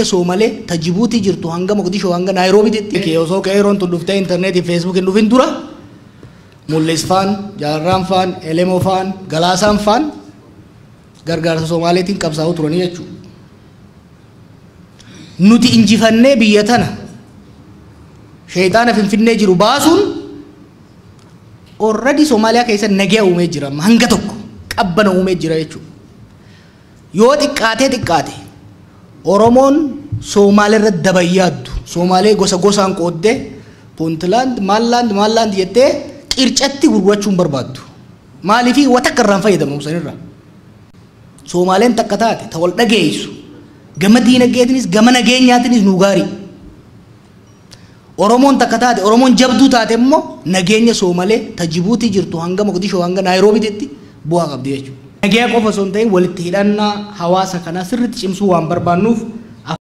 Somale ta Djibouti jirtu hanga Mogadisho hanga Nairobi ke osoo Kairoon tu dhufte internet Facebook hin dhufin dura Mul'is fan Jaarraan fan Elemo fan Galaasaan fan gargaarsa Somaaleetiin qabsaa'u turanii jechuudha. Nuti injifannee biyya tana shayxaana Finfinnee jiru baasuun already Somaaliyaa keessa nagaa uumee jira hanga tokko qabbana uumee jira jechuudha. Yoo xiqqaate Oromon Somaliirra dabayyaaddu Somalee gosa gosaan qoodde Puntland Malland jettee qircatti gurgurachuun barbaaddu maaliifii watakka irraan fayyadamu sanirra Somaleen takka taate ta wal dhageessu gama diinagdeetinis gama nageenyaatinis nu gaarii Oromoon takka taate Oromoon jabduu taate immoo nageenya Somalee ta Djibouti jirtu hanga Mogadisho hanga Nairobi deetti bu'aa qabdi jechuudha. Nageenya qofa osoo hin ta'in walitti hidhannaa hawaasa kana sirriitti cimsuu waan barbaannuuf